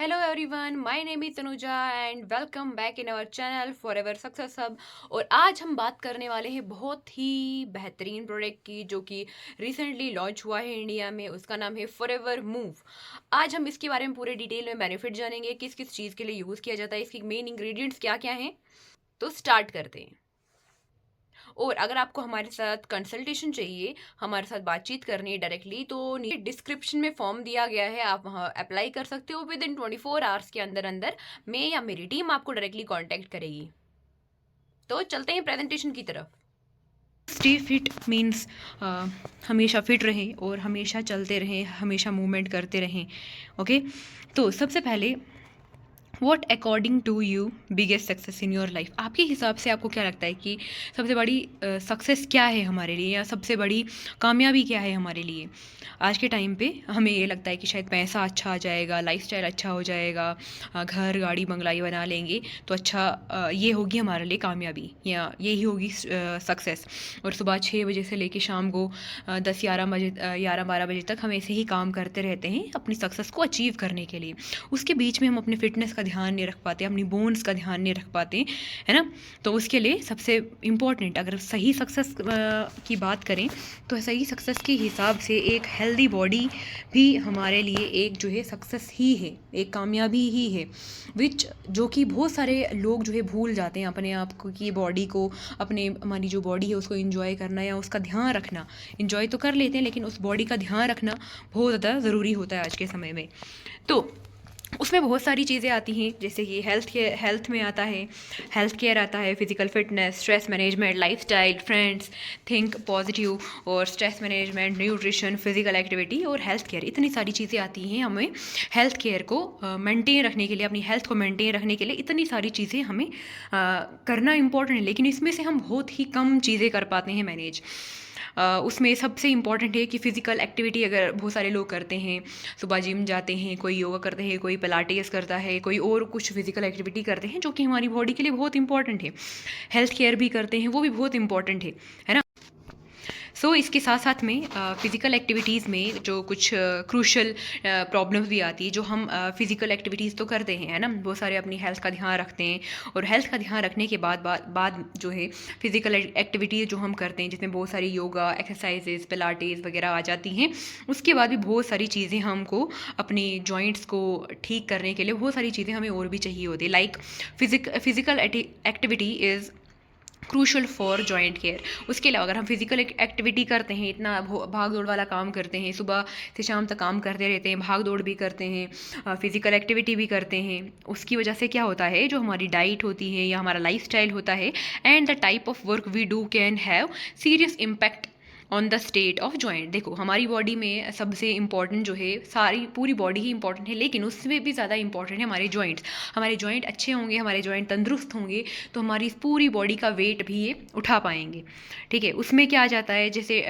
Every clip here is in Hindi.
Hello everyone, my name is Tanuja and welcome back in our channel forever success hub. और आज हम बात करने वाले हैं बहुत ही बेहतरीन प्रोडक्ट की जो कि रिसेंटली लॉन्च हुआ है इंडिया में। उसका नाम है फॉरएवर मूव। आज हम इसके बारे में पूरे डिटेल में बेनिफिट जानेंगे, किस किस चीज़ के लिए यूज़ किया जाता है, इसकी मेन इंग्रेडिएंट्स क्या क्या हैं। तो स्टार्ट करते हैं। और अगर आपको हमारे साथ कंसल्टेशन चाहिए, हमारे साथ बातचीत करनी है डायरेक्टली, तो नीचे डिस्क्रिप्शन में फॉर्म दिया गया है, आप वहाँ अप्लाई कर सकते हो। विद इन 24 आवर्स के अंदर अंदर मैं या मेरी टीम आपको डायरेक्टली कांटेक्ट करेगी। तो चलते हैं प्रेजेंटेशन की तरफ। स्टे फिट मीन्स हमेशा फिट रहें और हमेशा चलते रहें, हमेशा मूवमेंट करते रहें। ओके, तो सबसे पहले what according to you biggest success in your life. आपके हिसाब से आपको क्या लगता है कि सबसे बड़ी सक्सेस क्या है हमारे लिए, या सबसे बड़ी कामयाबी क्या है हमारे लिए। आज के टाइम पे हमें ये लगता है कि शायद पैसा अच्छा आ जाएगा, लाइफस्टाइल अच्छा हो जाएगा, घर गाड़ी बंगलाई बना लेंगे तो अच्छा, ये होगी हमारे लिए कामयाबी या यही होगी सक्सेस। और सुबह 6 बजे से लेके शाम को 10-11 बजे 11-12 बजे तक हम ऐसे ही काम करते रहते हैं अपनी सक्सेस को अचीव करने के लिए। उसके बीच में हम अपने फिटनेस का ध्यान नहीं रख पाते, अपनी बोन्स का ध्यान नहीं रख पाते, है ना। तो उसके लिए सबसे इम्पॉर्टेंट, अगर सही सक्सेस की बात करें तो सही सक्सेस के हिसाब से एक हेल्दी बॉडी भी हमारे लिए एक जो है सक्सेस ही है, एक कामयाबी ही है। विच जो कि बहुत सारे लोग जो है भूल जाते हैं अपने आप को, की बॉडी को, अपने हमारी जो बॉडी है उसको इंजॉय करना या उसका ध्यान रखना। इंजॉय तो कर लेते हैं लेकिन उस बॉडी का ध्यान रखना बहुत ज़्यादा ज़रूरी होता है आज के समय में। तो उसमें बहुत सारी चीज़ें आती हैं, जैसे कि हेल्थ में आता है, हेल्थ केयर आता है, physical fitness, stress management, lifestyle, friends, think positive, और stress management, nutrition, physical activity और हेल्थ केयर। इतनी सारी चीज़ें आती हैं हमें हेल्थ केयर को मेंटेन रखने के लिए, अपनी हेल्थ को मेंटेन रखने के लिए इतनी सारी चीज़ें हमें करना इम्पॉर्टेंट है। लेकिन इसमें से हम बहुत ही कम चीज़ें कर पाते हैं मैनेज। उसमें सबसे इम्पॉर्टेंट है कि फ़िज़िकल एक्टिविटी अगर बहुत सारे लोग करते हैं, सुबह जिम जाते हैं, कोई योगा करते हैं, कोई पिलाटेस करता है, कोई और कुछ फ़िज़िकल एक्टिविटी करते हैं जो कि हमारी बॉडी के लिए बहुत इंपॉर्टेंट है। हेल्थ केयर भी करते हैं, वो भी बहुत इंपॉर्टेंट है ना। सो इसके साथ साथ में फ़िज़िकल एक्टिविटीज़ में जो कुछ क्रूशल प्रॉब्लम्स भी आती है, जो हम फ़िज़िकल एक्टिविटीज़ तो करते हैं, है ना, बहुत सारे अपनी हेल्थ का ध्यान रखते हैं। और हेल्थ का ध्यान रखने के बाद जो है फ़िज़िकल एक्टिविटीज़ जो हम करते हैं, जिसमें बहुत सारी योगा एक्सरसाइजेज, पिलाटेस वगैरह आ जाती हैं। उसके बाद भी बहुत सारी चीज़ें हमको अपनी जॉइंट्स को ठीक करने के लिए बहुत सारी चीज़ें हमें और भी चाहिए होती है। Like physical activity is crucial for joint care. उसके अलावा अगर हम फिजिकल एक्टिविटी करते हैं, इतना भाग दौड़ वाला काम करते हैं, सुबह से शाम तक काम करते रहते हैं, भाग दौड़ भी करते हैं, फिजिकल एक्टिविटी भी करते हैं, उसकी वजह से क्या होता है, जो हमारी डाइट होती है या हमारा लाइफस्टाइल होता है and the type of work we do can have serious impact on the state of joint. देखो, हमारी बॉडी में सबसे इंपॉर्टेंट जो है, सारी पूरी बॉडी ही इंपॉर्टेंट है, लेकिन उसमें भी ज़्यादा इंपॉर्टेंट है हमारे जॉइंट्स। हमारे जॉइंट अच्छे होंगे, हमारे जॉइंट तंदुरुस्त होंगे तो हमारी इस पूरी बॉडी का वेट भी ये उठा पाएंगे। ठीक है, उसमें क्या आ जाता है, जैसे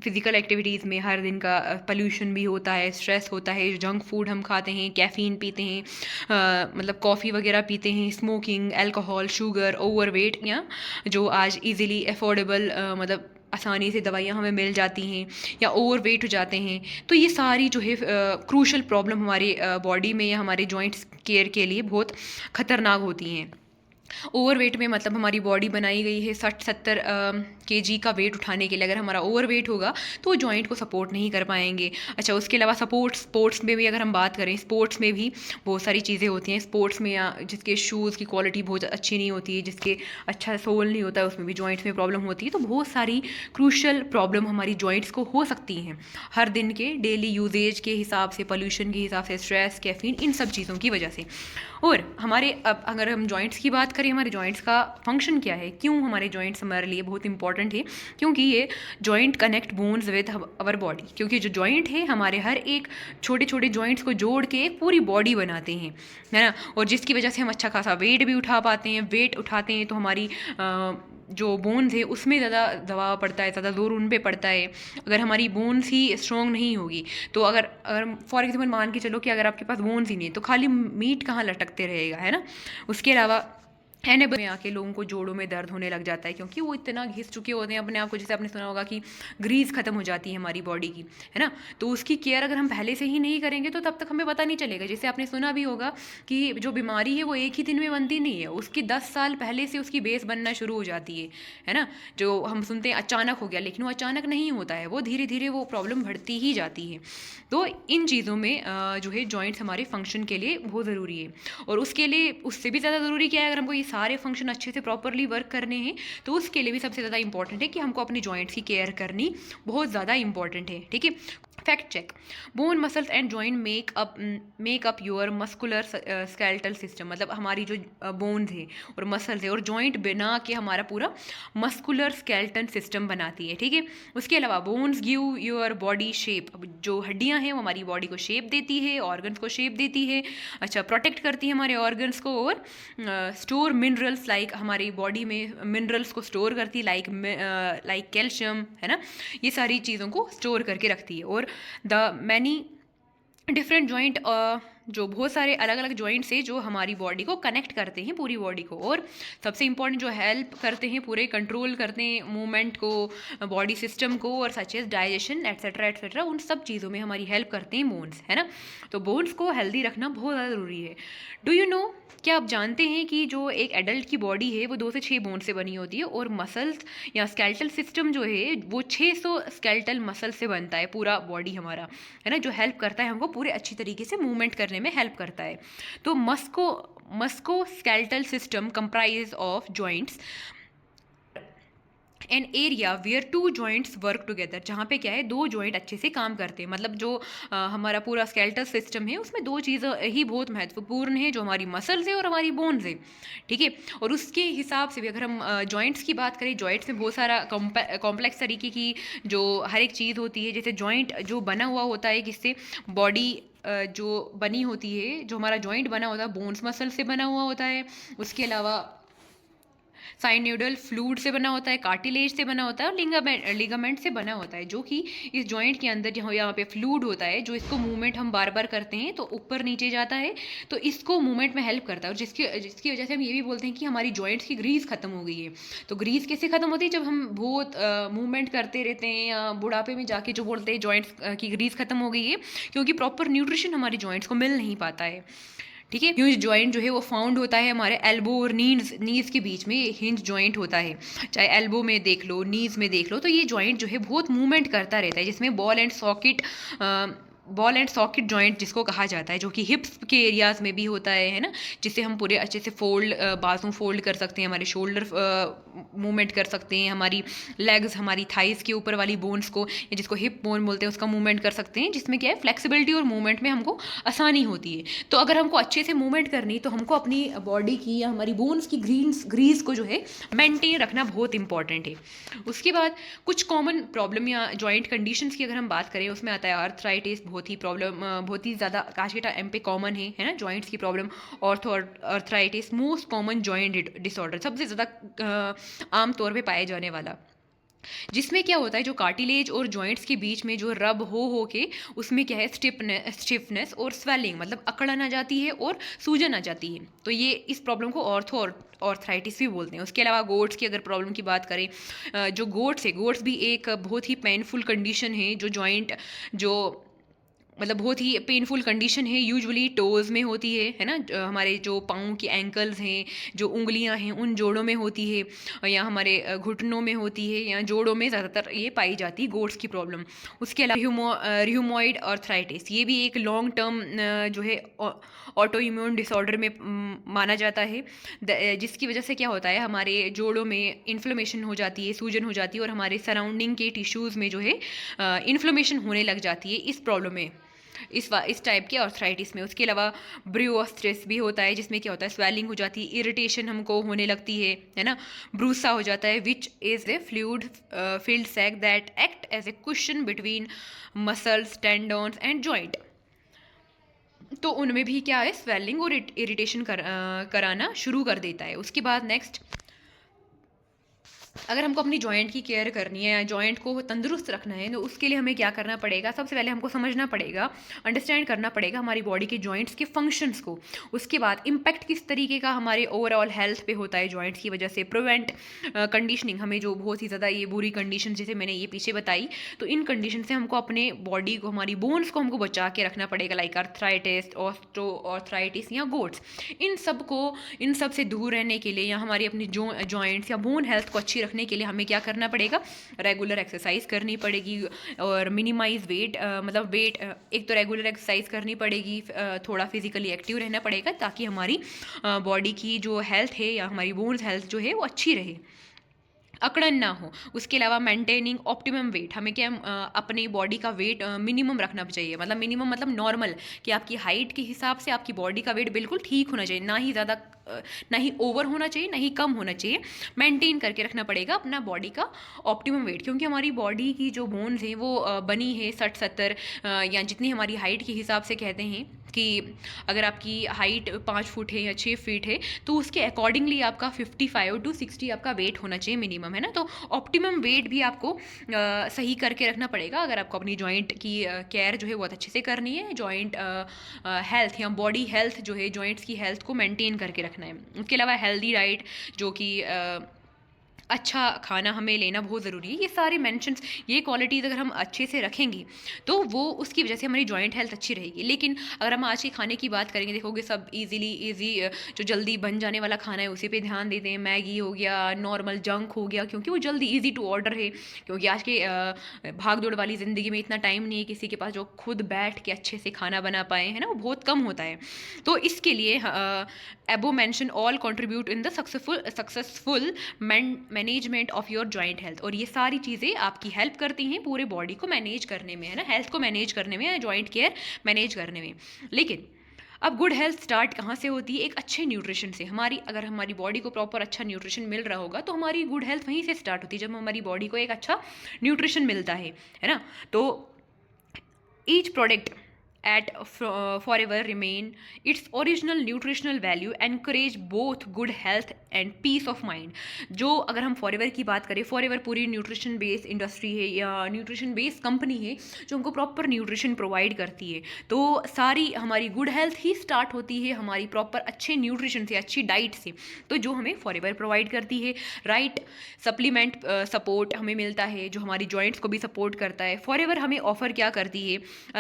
फिजिकल एक्टिविटीज़ में हर दिन का पोल्यूशन भी होता है, स्ट्रेस होता है, जंक फूड हम खाते हैं, कैफ़ीन पीते हैं, मतलब कॉफ़ी वगैरह पीते हैं, स्मोकिंग, अल्कोहल, शुगर, ओवरवेट, या जो आज इजीली अफोर्डेबल मतलब आसानी से दवाइयाँ हमें मिल जाती हैं, या ओवर वेट हो जाते हैं। तो ये सारी जो है क्रूशल प्रॉब्लम हमारे बॉडी में या हमारे जॉइंट्स केयर के लिए बहुत ख़तरनाक होती हैं। ओवरवेट में मतलब हमारी बॉडी बनाई गई है 60-70 केजी का वेट उठाने के लिए। अगर हमारा ओवरवेट होगा तो जॉइंट को सपोर्ट नहीं कर पाएंगे। अच्छा, उसके अलावा स्पोर्ट्स में भी अगर हम बात करें, स्पोर्ट्स में भी बहुत सारी चीज़ें होती हैं। स्पोर्ट्स में या जिसके शूज़ की क्वालिटी बहुत अच्छी नहीं होती है, जिसके अच्छा सोल नहीं होता है, उसमें भी जॉइंट्स में प्रॉब्लम होती है। तो बहुत सारी क्रूशल प्रॉब्लम हमारी जॉइंट्स को हो सकती हैं हर दिन के डेली यूजेज के हिसाब से, पोल्यूशन के हिसाब से, स्ट्रेस, कैफीन, इन सब चीज़ों की वजह से। और हमारे अब अगर हम जॉइंट्स की बात करें, हमारे जॉइंट्स का फंक्शन क्या है, क्यों हमारे जॉइंट्स हमारे लिए बहुत इंपॉर्टेंट है, क्योंकि ये joint connect bones with our body. क्योंकि जो जॉइंट है हमारे हर एक छोटे छोटे जॉइंट्स को जोड़ के एक पूरी बॉडी बनाते हैं, है ना। और जिसकी वजह से हम अच्छा खासा वेट भी उठा पाते हैं। वेट उठाते हैं तो हमारी जो बोन्स है उसमें ज़्यादा दबाव पड़ता है, ज़्यादा जोर उन पे पड़ता है। अगर हमारी बोन्स ही स्ट्रॉन्ग नहीं होगी तो अगर फॉर एग्जाम्पल मान के चलो कि अगर आपके पास बोन्स ही नहीं है तो खाली मीट कहाँ लटकते रहेगा, है ना। उसके अलावा एनेबल में आके लोगों को जोड़ों में दर्द होने लग जाता है, क्योंकि वो इतना घिस चुके होते हैं अपने आप को। जैसे आपने सुना होगा कि ग्रीस खत्म हो जाती है हमारी बॉडी की, है ना। तो उसकी केयर अगर हम पहले से ही नहीं करेंगे तो तब तक हमें पता नहीं चलेगा। जैसे आपने सुना भी होगा कि जो बीमारी है वो एक ही दिन में बनती नहीं है, उसकी 10 साल पहले से उसकी बेस बनना शुरू हो जाती है ना। जो हम सुनते हैं अचानक हो गया, लेकिन वो अचानक नहीं होता है, वो धीरे धीरे वो प्रॉब्लम बढ़ती ही जाती है। तो इन चीज़ों में जो है जॉइंट्स हमारे फंक्शन के लिए बहुत ज़रूरी है। और उसके लिए उससे भी ज़्यादा ज़रूरी क्या है, अगर हमको ये सारे फंक्शन अच्छे से प्रॉपरली वर्क करने हैं तो उसके लिए भी सबसे ज़्यादा इंपॉर्टेंट है कि हमको अपने जॉइंट्स की केयर करनी बहुत ज़्यादा इंपॉर्टेंट है। ठीक है, fact check. Bone muscles and joint make up your muscular skeletal system. मतलब हमारी जो बोन्स है और मसल्स है और जॉइंट बना के हमारा पूरा मस्कुलर स्केलेटन सिस्टम बनाती है। ठीक है, उसके अलावा bones give your body shape. जो हड्डियां हैं वो हमारी बॉडी को शेप देती है, ऑर्गन्स को शेप देती है, अच्छा प्रोटेक्ट करती है हमारे ऑर्गन्स को, और स्टोर मिनरल्स, लाइक हमारी बॉडी में मिनरल्स को स्टोर करती है, लाइक कैल्शियम, है ना। ये सारी चीज़ों को स्टोर करके रखती है। और द मैनी डिफरेंट जॉइंट, जो बहुत सारे अलग अलग जॉइंट्स हैं जो हमारी बॉडी को कनेक्ट करते हैं, पूरी बॉडी को, और सबसे इंपॉर्टेंट जो हेल्प करते हैं, पूरे कंट्रोल करते हैं मूवमेंट को, बॉडी सिस्टम को, और such as digestion etcetera etcetera, उन सब चीज़ों में हमारी हेल्प करते हैं बोन्स, है ना। तो बोन्स को हेल्दी रखना बहुत ज़्यादा ज़रूरी है। डू यू नो, क्या आप जानते हैं कि जो एक एडल्ट की बॉडी है वो 2 से 6 बोन से बनी होती है, और मसल्स या स्केलेटल सिस्टम जो है वो 600 स्केलेटल मसल से बनता है, पूरा बॉडी हमारा, है ना, जो हेल्प करता है हमको पूरे अच्छी तरीके से मूवमेंट करने में हेल्प करता है। तो musculo skeletal system comprise of joints an area where 2 joints work together. जहाँ पे क्या है, 2 जॉइंट अच्छे से काम करते हैं। मतलब जो हमारा पूरा स्केलेटल सिस्टम है उसमें 2 चीज़ें ही बहुत महत्वपूर्ण है, जो हमारी मसल्स है और हमारी बोन्स है। ठीक है, और उसके हिसाब से भी अगर हम जॉइंट्स की बात करें, जॉइंट्स में बहुत सारा कॉम्प्लेक्स तरीके की जो हर एक चीज़ होती है। जैसे जॉइंट जो बना हुआ होता है किससे, बॉडी जो बनी होती है, जो हमारा जॉइंट बना होता है बोन्स मसल से बना हुआ होता है। उसके अलावा साइनोइडल फ्लूइड से बना होता है, कार्टिलेज से बना होता है, और लिगामेंट से बना होता है। जो कि इस जॉइंट के अंदर जहाँ यहाँ पे फ्लूइड होता है, जो इसको मूवमेंट हम बार बार करते हैं तो ऊपर नीचे जाता है, तो इसको मूवमेंट में हेल्प करता है। और जिसकी वजह से हम ये भी बोलते हैं कि हमारी जॉइंट्स की ग्रीस खत्म हो गई है। तो ग्रीस कैसे खत्म होती है, जब हम बहुत मूवमेंट करते रहते हैं, या बुढ़ापे में जाके जो बोलते हैं जॉइंट्स की ग्रीस खत्म हो गई है, क्योंकि प्रॉपर न्यूट्रिशन हमारी जॉइंट्स को मिल नहीं पाता है। ठीक है, हिंज जॉइंट जो है वो फाउंड होता है हमारे एल्बो और नीज के बीच में, हिंज जॉइंट होता है। चाहे एल्बो में देख लो, नीज में देख लो, तो ये जॉइंट जो है बहुत मूवमेंट करता रहता है, जिसमें बॉल एंड सॉकेट जॉइंट जिसको कहा जाता है, जो कि हिप्स के एरियाज में भी होता है ना। जिससे हम पूरे अच्छे से बाजू फोल्ड कर सकते हैं, हमारे शोल्डर मूवमेंट कर सकते हैं, हमारी लेग्स, हमारी थाइस के ऊपर वाली बोन्स को, या जिसको हिप बोन बोलते हैं, उसका मूवमेंट कर सकते हैं, जिसमें क्या है फ्लेक्सिबिलिटी और मूवमेंट में हमको आसानी होती है। तो अगर हमको अच्छे से मूवमेंट करनी, तो हमको अपनी बॉडी की या हमारी बोन्स की ग्रीस को जो है मेंटेन रखना बहुत इंपॉर्टेंट है। उसके बाद कुछ कॉमन प्रॉब्लम या जॉइंट कंडीशंस की अगर हम बात करें, उसमें आता है आर्थराइटिस, बहुत ही ज़्यादा आज के टाइम पे कॉमन है ना, जॉइंट्स की problem. Arthritis most common joint disorder, सबसे ज़्यादा आम तौर पे पाए जाने वाला, जिसमें क्या होता है, जो कार्टिलेज और जॉइंट्स के बीच में जो रब हो के उसमें क्या है स्टिफनेस और स्वेलिंग, मतलब अकड़न आ जाती है और सूजन आ जाती है। तो ये इस प्रॉब्लम को ऑर्थराइटिस भी बोलते हैं। उसके अलावा गोट्स की अगर प्रॉब्लम की बात करें, जो गोट्स भी एक बहुत ही पेनफुल कंडीशन है, जो जॉइंट जो मतलब बहुत ही पेनफुल कंडीशन है, यूजुअली टोज़ में होती है ना। हमारे जो पाँव की एंकल्स हैं, जो उंगलियां हैं, उन जोड़ों में होती है, या हमारे घुटनों में होती है, या जोड़ों में ज़्यादातर ये पाई जाती है गोट्स की प्रॉब्लम। उसके अलावा र्यूमॉइड आर्थराइटिस, ये भी एक लॉन्ग टर्म जो है ऑटो इम्यून डिसऑर्डर में माना जाता है, जिसकी वजह से क्या होता है, हमारे जोड़ों में इन्फ्लेमेशन हो जाती है, सूजन हो जाती है, और हमारे सराउंडिंग के टिश्यूज़ में जो है इन्फ्लेमेशन होने लग जाती है इस प्रॉब्लम में, इस टाइप के आर्थराइटिस में। उसके अलावा ब्रूओस्ट्रेस भी होता है, जिसमें क्या होता है स्वेलिंग हो जाती है, इरिटेशन हमको होने लगती है ना। ब्रूसा हो जाता है, which is a fluid filled sac that act as a cushion between muscles, tendons and joint. तो उनमें भी क्या है, स्वेलिंग और इरिटेशन कराना शुरू कर देता है। उसके बाद नेक्स्ट अगर हमको अपनी जॉइंट की केयर करनी है, जॉइंट को तंदुरुस्त रखना है, तो उसके लिए हमें क्या करना पड़ेगा? सबसे पहले हमको समझना पड़ेगा, अंडरस्टैंड करना पड़ेगा हमारी बॉडी के जॉइंट्स के फंक्शंस को। उसके बाद इम्पैक्ट किस तरीके का हमारे ओवरऑल हेल्थ पे होता है जॉइंट्स की वजह से। प्रिवेंट कंडीशनिंग, हमें जो बहुत ही ज़्यादा ये बुरी कंडीशन जैसे मैंने ये पीछे बताई, तो इन कंडीशन से हमको अपने बॉडी को, हमारी बोन्स को हमको बचा के रखना पड़ेगा, लाइक आर्थराइटिस, ऑस्टो आर्थराइटिस या गोट्स। इन सब से दूर रहने के लिए, या हमारी अपनी जॉइंट्स या बोन हेल्थ को अच्छी रखने के लिए हमें क्या करना पड़ेगा? रेगुलर एक्सरसाइज करनी पड़ेगी और मिनिमाइज वेट, मतलब वेट, एक तो रेगुलर एक्सरसाइज करनी पड़ेगी, थोड़ा फिजिकली एक्टिव रहना पड़ेगा, ताकि हमारी बॉडी की जो हेल्थ है या हमारी बोन्स हेल्थ जो है वो अच्छी रहे, अकड़न ना हो। उसके अलावा मेंटेनिंग ऑप्टिमम वेट, हमें क्या अपनी बॉडी का वेट मिनिमम रखना चाहिए, मतलब मिनिमम मतलब नॉर्मल, कि आपकी हाइट के हिसाब से आपकी बॉडी का वेट बिल्कुल ठीक होना चाहिए, ना ही ज़्यादा, ना ही ओवर होना चाहिए, ना ही कम होना चाहिए। मेंटेन करके रखना पड़ेगा अपना बॉडी का ऑप्टिमम वेट, क्योंकि हमारी बॉडी की जो बोन्स हैं वो बनी है 60-70 या जितनी हमारी हाइट के हिसाब से कहते हैं कि अगर आपकी हाइट 5 फुट है या 6 फीट है, तो उसके अकॉर्डिंगली आपका 55 to 60 आपका वेट होना चाहिए मिनिमम, है ना। तो ऑप्टिमम वेट भी आपको सही करके रखना पड़ेगा अगर आपको अपनी जॉइंट की केयर जो है बहुत अच्छे से करनी है, जॉइंट हेल्थ या बॉडी हेल्थ जो है, जॉइंट्स की हेल्थ को मेंटेन करके रखना है। उसके अलावा हेल्दी डाइट, जो कि अच्छा खाना हमें लेना बहुत ज़रूरी है। ये सारे मेंशंस, ये क्वालिटीज़ अगर हम अच्छे से रखेंगे तो वो उसकी वजह से हमारी जॉइंट हेल्थ अच्छी रहेगी। लेकिन अगर हम आज के खाने की बात करेंगे, देखोगे सब ईजी जो जल्दी बन जाने वाला खाना है उसी पे ध्यान देते हैं। मैगी हो गया, नॉर्मल जंक हो गया, क्योंकि वो जल्दी ईजी टू ऑर्डर है, क्योंकि आज के भाग दौड़ वाली ज़िंदगी में इतना टाइम नहीं है किसी के पास जो खुद बैठ के अच्छे से खाना बना पाए, है ना, वो बहुत कम होता है। तो इसके लिए एबो mention all contribute in the successful management of your joint health, और ये सारी चीज़ें आपकी हेल्प करती हैं पूरे बॉडी को मैनेज करने में, है ना, हेल्थ को मैनेज करने में, जॉइंट केयर मैनेज करने में। लेकिन अब गुड हेल्थ स्टार्ट कहाँ से होती है? एक अच्छे न्यूट्रिशन से। अगर हमारी बॉडी को प्रॉपर अच्छा न्यूट्रिशन मिल रहा होगा तो हमारी गुड हेल्थ वहीं से स्टार्ट होती है, जब हमारी बॉडी को एक अच्छा न्यूट्रिशन मिलता है ना। तो each product at forever remain its original nutritional value, encourage both good health and peace of mind। जो अगर हम फॉरएवर की बात करें, फॉरएवर पूरी न्यूट्रिशन बेस्ड इंडस्ट्री है या न्यूट्रिशन बेस्ड कंपनी है जो हमको प्रॉपर न्यूट्रिशन प्रोवाइड करती है। तो सारी हमारी गुड हेल्थ ही स्टार्ट होती है हमारी प्रॉपर अच्छे न्यूट्रिशन से, अच्छी डाइट से, तो जो हमें फॉरएवर प्रोवाइड करती है। राइट सप्लीमेंट सपोर्ट हमें मिलता है जो हमारी जॉइंट्स को भी सपोर्ट करता है। फॉरएवर हमें ऑफर क्या करती है?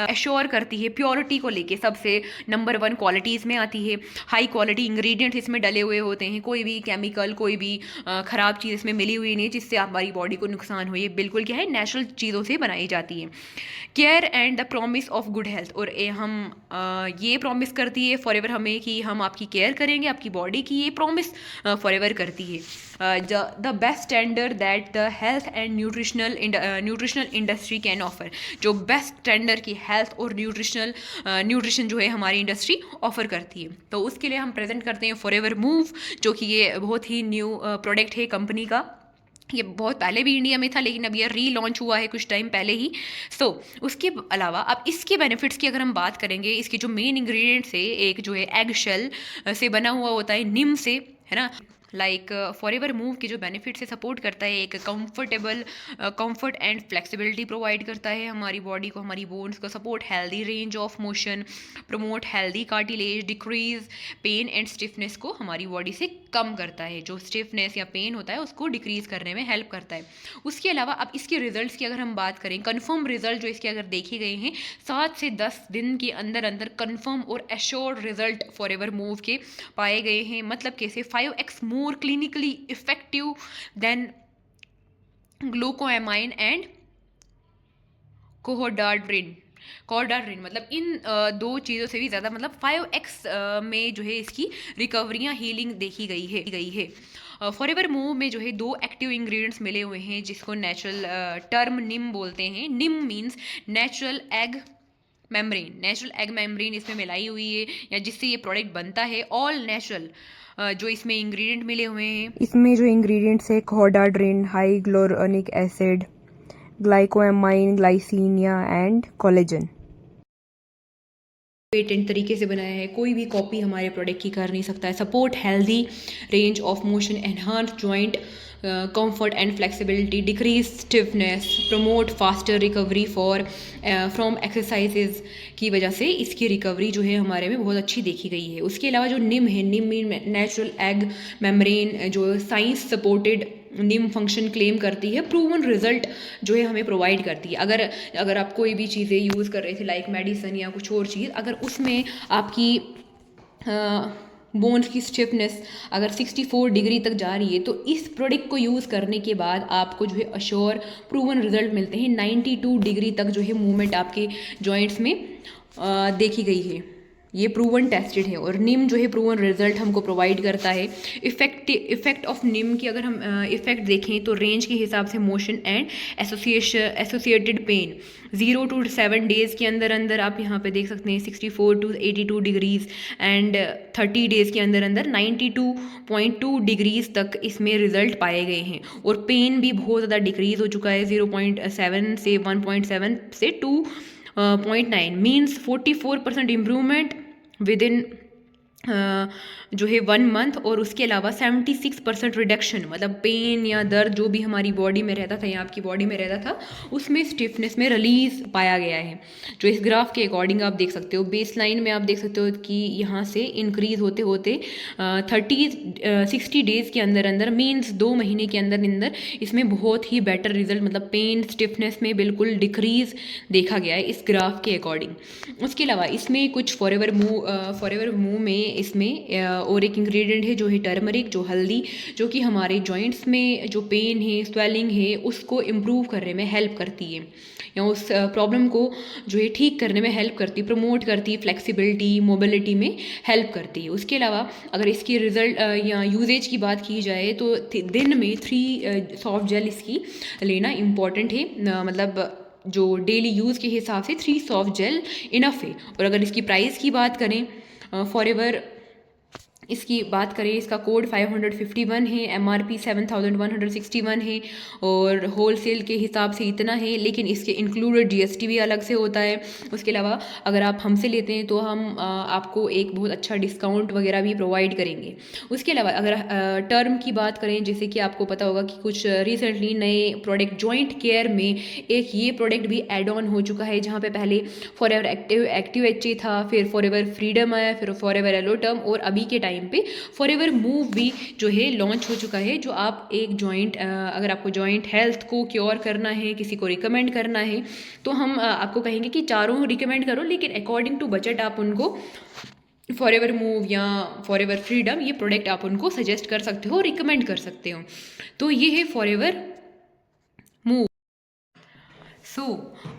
एश्योर करती है प्योरिटी को लेके, सबसे नंबर 1 क्वालिटीज़ में आती है। हाई क्वालिटी इंग्रेडिएंट्स इसमें डले हुए होते हैं, कोई भी केमिकल, कोई भी ख़राब चीज़ इसमें मिली हुई नहीं जिससे हमारी बॉडी को नुकसान हो। ये बिल्कुल क्या है, नेचुरल चीज़ों से बनाई जाती है। Care and the promise of good health, और हम ये प्रॉमिस करती है फॉरएवर हमें कि हम आपकी केयर करेंगे, आपकी बॉडी की, ये प्रॉमिस फॉरएवर करती है। The best standard that the health and nutritional industry can offer, जो बेस्ट स्टैंडर्ड की हेल्थ और न्यूट्रिशन जो है हमारी इंडस्ट्री ऑफर करती है। तो उसके लिए हम प्रेजेंट करते हैं फॉरएवर मूव, जो कि ये बहुत ही न्यू प्रोडक्ट है कंपनी का। ये बहुत पहले भी इंडिया में था, लेकिन अब ये री-लॉन्च हुआ है कुछ टाइम पहले ही। उसके अलावा अब इसके बेनिफिट्स की अगर हम बात करेंगे, इसके जो मेन इंग्रेडिएंट्स है, एक जो है एग शेल से बना हुआ होता है, नीम से, है ना। लाइक फॉरएवर मूव के जो बेनिफिट से सपोर्ट करता है, एक कंफर्ट एंड फ्लेक्सिबिलिटी प्रोवाइड करता है हमारी बॉडी को, हमारी बोन्स को support, healthy range of motion, promote healthy cartilage, decrease pain and stiffness को हमारी बॉडी से कम करता है, जो स्टिफनेस या पेन होता है उसको डिक्रीज करने में हेल्प करता है। उसके अलावा अब इसके रिजल्ट्स की अगर हम बात करें, कन्फर्म रिजल्ट जो इसके अगर देखे गए हैं 7 से 10 दिन के अंदर अंदर कन्फर्म और एश्योर्ड रिजल्ट फॉरएवर मूव के पाए गए हैं। मतलब कैसे? 5x more clinically effective than glucoamine and कोहोडाड्रिन। मतलब इन दो चीज़ों से भी ज़्यादा, मतलब 5x में जो है इसकी रिकवरियाँ, हीलिंग देखी गई है। फॉरएवर मूव में जो है 2 एक्टिव इंग्रेडिएंट्स मिले हुए हैं जिसको नेचुरल टर्म निम बोलते हैं। निम मीन्स नेचुरल एग मेम्ब्रेन इसमें मिलाई हुई है, या जिससे ये प्रोडक्ट बनता है। ऑल नेचुरल जो इसमें इंग्रेडिएंट मिले हुए हैं, इसमें जो इंग्रेडिएंट्स है, कोहोडाड्रिन, हाइग्लोरोनिक एसिड, ग्लाइकोएमाइन, ग्लाइसिनिया एंड कोलेजन। पेटेंट तरीके से बनाया है, कोई भी कॉपी हमारे प्रोडक्ट की कर नहीं सकता है। Support healthy range of motion, enhance joint comfort and flexibility, decrease stiffness, promote faster recovery for from exercises की वजह से इसकी रिकवरी जो है हमारे में बहुत अच्छी देखी गई है। उसके अलावा जो निम है, निम में नेचुरल एग मेम्ब्रेन जो साइंस सपोर्टेड निम फंक्शन क्लेम करती है, प्रूवन रिजल्ट जो है हमें प्रोवाइड करती है। अगर आप कोई भी चीज़ें यूज़ कर रहे थे लाइक मेडिसन या कुछ और चीज़, अगर उसमें आपकी बोन्स की स्टिफनेस अगर 64 डिग्री तक जा रही है तो इस प्रोडक्ट को यूज़ करने के बाद आपको जो है अश्योर प्रूवन रिजल्ट मिलते हैं। 92 डिग्री तक जो है मूवमेंट आपके जॉइंट्स में देखी गई है। ये प्रूवन टेस्टेड है और निम जो है प्रूवन रिजल्ट हमको प्रोवाइड करता है। इफेक्ट ऑफ निम की अगर हम इफेक्ट देखें तो रेंज के हिसाब से motion and associated pain 0 to 7 days के अंदर अंदर आप यहाँ पे देख सकते हैं 64 to 82 डिग्रीज एंड 30 डेज़ के अंदर अंदर 92.2 डिग्रीज तक इसमें रिजल्ट पाए गए हैं। और पेन भी बहुत ज़्यादा डिक्रीज़ हो चुका है, 0.7 से 1.7 से 2.9 मीन्स 44% इम्प्रूवमेंट विद इन जो है 1 मंथ। और उसके अलावा 76% रिडक्शन, मतलब पेन या दर्द जो भी हमारी बॉडी में रहता था या आपकी बॉडी में रहता था उसमें स्टिफनेस में रिलीज पाया गया है, जो इस ग्राफ के अकॉर्डिंग आप देख सकते हो। बेस लाइन में आप देख सकते हो कि यहाँ से इंक्रीज होते होते 60 डेज़ के अंदर अंदर मीन्स 2 महीने के अंदर अंदर इसमें बहुत ही बेटर रिजल्ट, मतलब पेन स्टिफनेस में बिल्कुल डिक्रीज देखा गया है इस ग्राफ के अकॉर्डिंग। उसके अलावा इसमें कुछ फॉरएवर मूव में इसमें और एक इंग्रेडिएंट है जो है टर्मरिक, जो हल्दी, जो कि हमारे जॉइंट्स में जो पेन है, स्वेलिंग है, उसको इम्प्रूव करने में हेल्प करती है या उस प्रॉब्लम को जो है ठीक करने में हेल्प करती है, प्रमोट करती है, फ्लेक्सिबिलिटी मोबिलिटी में हेल्प करती है। उसके अलावा अगर इसकी रिजल्ट या यूजेज की बात की जाए तो दिन में 3 सॉफ्ट जेल इसकी लेना इम्पॉर्टेंट है, मतलब जो डेली यूज़ के हिसाब से 3 सॉफ्ट जेल इनफ है। और अगर इसकी प्राइस की बात करें फॉरएवर इसकी बात करें, इसका कोड 551 है, MRP 7161 है और होलसेल के हिसाब से इतना है, लेकिन इसके इंक्लूडेड GST भी अलग से होता है। उसके अलावा अगर आप हमसे लेते हैं तो हम आपको एक बहुत अच्छा डिस्काउंट वगैरह भी प्रोवाइड करेंगे। उसके अलावा अगर टर्म की बात करें, जैसे कि आपको पता होगा कि कुछ रिसेंटली नए प्रोडक्ट जॉइंट केयर में एक ये प्रोडक्ट भी एड ऑन हो चुका है, जहाँ पे पहले फॉरएवर एक्टिव HA था, फिर फॉरएवर फ्रीडम आया, फिर फॉरएवर एलोटर्म और अभी के टाइम पे फॉरएवर मूव भी जो है लॉन्च हो चुका है। जो आप एक जॉइंट अगर आपको जॉइंट हेल्थ को क्योर करना है, किसी को रिकमेंड करना है, तो हम आपको कहेंगे कि चारों रिकमेंड करो, लेकिन अकॉर्डिंग टू बजट आप उनको फॉरएवर मूव या फॉरएवर फ्रीडम ये प्रोडक्ट आप उनको सजेस्ट कर सकते हो, रिकमेंड कर सकते हो। तो ये है फॉरएवर मूव।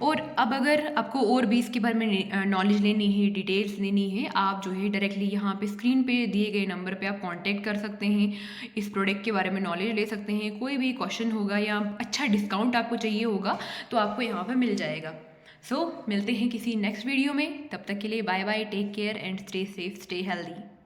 और अब अगर आपको और भी इसके बारे में नॉलेज लेनी है, डिटेल्स लेनी है, आप जो है डायरेक्टली यहाँ पे स्क्रीन पे दिए गए नंबर पे आप कांटेक्ट कर सकते हैं, इस प्रोडक्ट के बारे में नॉलेज ले सकते हैं। कोई भी क्वेश्चन होगा या अच्छा डिस्काउंट आपको चाहिए होगा तो आपको यहाँ पे मिल जाएगा। मिलते हैं किसी नेक्स्ट वीडियो में, तब तक के लिए bye bye, take care and stay safe, stay healthy.